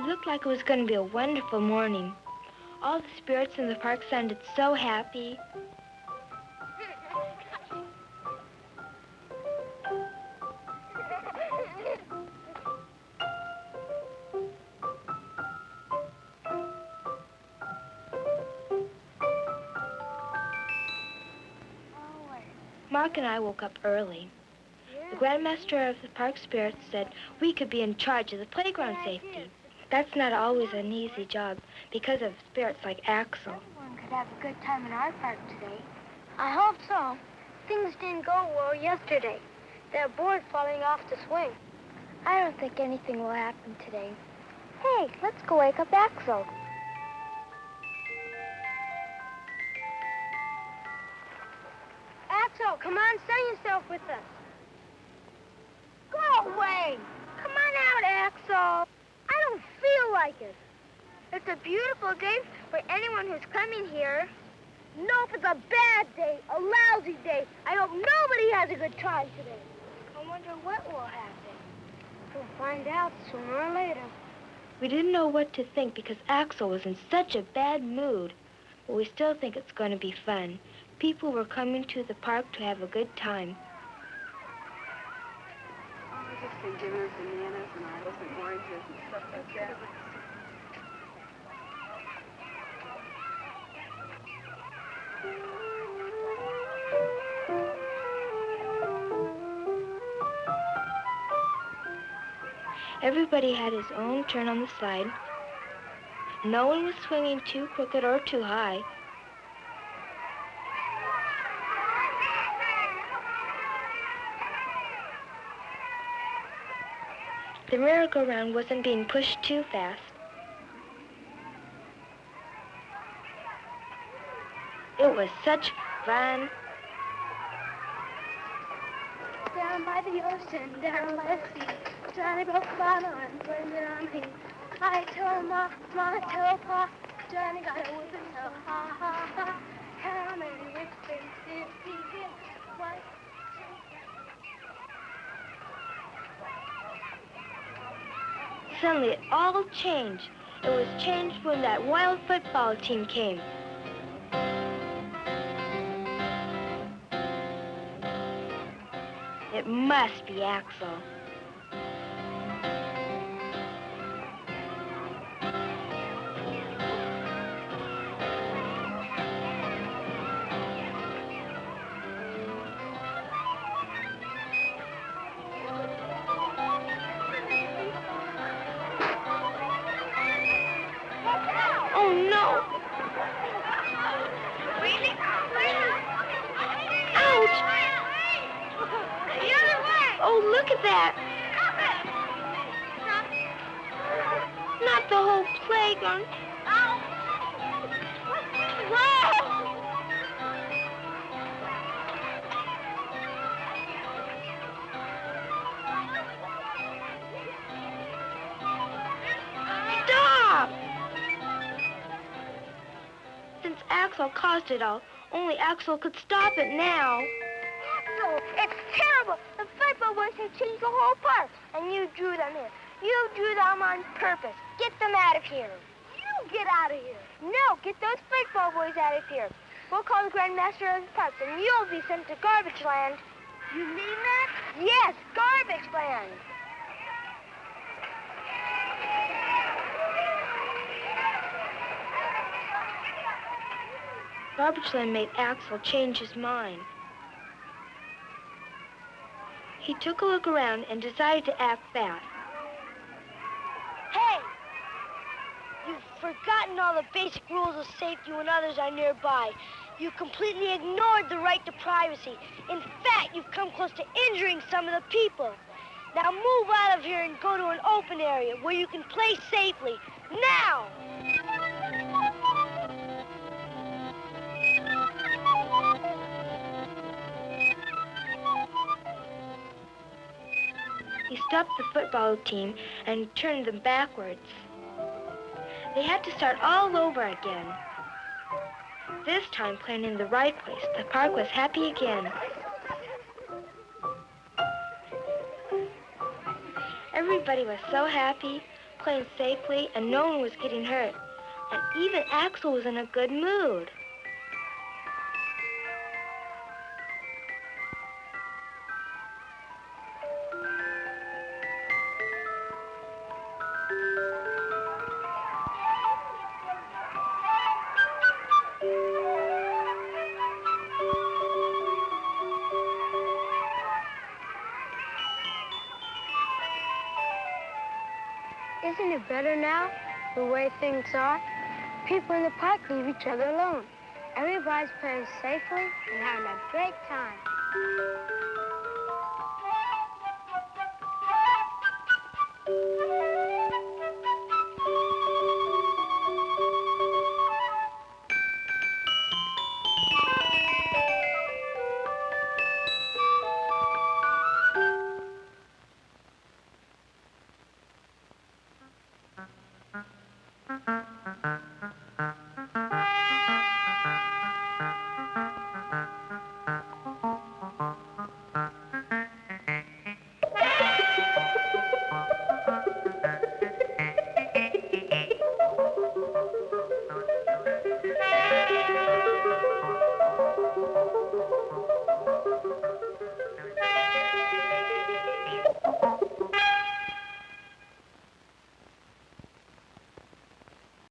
It looked like it was going to be a wonderful morning. All the spirits in the park sounded so happy. Mark and I woke up early. The Grandmaster of the Park Spirits said we could be in charge of the playground safety. That's not always an easy job because of spirits like Axel. Everyone could have a good time in our park today. I hope so. Things didn't go well yesterday. They're board falling off the swing. I don't think anything will happen today. Hey, let's go wake up Axel. Axel, come on, sun yourself with us. Go away! Come on out, Axel. I don't feel like it. It's a beautiful day for anyone who's coming here. Nope, it's a bad day, a lousy day. I hope nobody has a good time today. I wonder what will happen. We'll find out sooner or later. We didn't know what to think because Axel was in such a bad mood. But we still think it's going to be fun. People were coming to the park to have a good time. Oh, just been giving us bananas and apples and oranges and stuff like that. Everybody had his own turn on the slide. No one was swinging too crooked or too high. The merry-go-round wasn't being pushed too fast. It was such fun. Down by the ocean, down by the sea, Johnny broke the bottle and blamed it on me. I told Ma, Ma told Pa, Johnny got a whipping tail, ha ha ha. How many whippings did he get? One, Suddenly, it all changed. It was changed when that wild football team came. It must be Axel. Oh, no! Ouch! the other way! Oh, look at that! Not the whole playground. Whoa! Stop! Since Axel caused it all, only Axel could stop it now. Axel, it's terrible. The football boys have changed the whole park, and you drew them here. You drew them on purpose. Get them out of here. You get out of here. No, get those football boys out of here. We'll call the Grandmaster of the Parks, and you'll be sent to Garbage Land. You mean that? Yes, Garbage Land. Garbage Land made Axel change his mind. He took a look around and decided to act fast. Hey! You've forgotten all the basic rules of safety when others are nearby. You completely ignored the right to privacy. In fact, you've come close to injuring some of the people. Now move out of here and go to an open area where you can play safely. Now! He stopped the football team and turned them backwards. They had to start all over again. This time playing in the right place, the park was happy again. Everybody was so happy. playing safely, and no one was getting hurt. And even Axel was in a good mood. Isn't it better now, the way things are? People in the park leave each other alone. Everybody's playing safely and having a great time.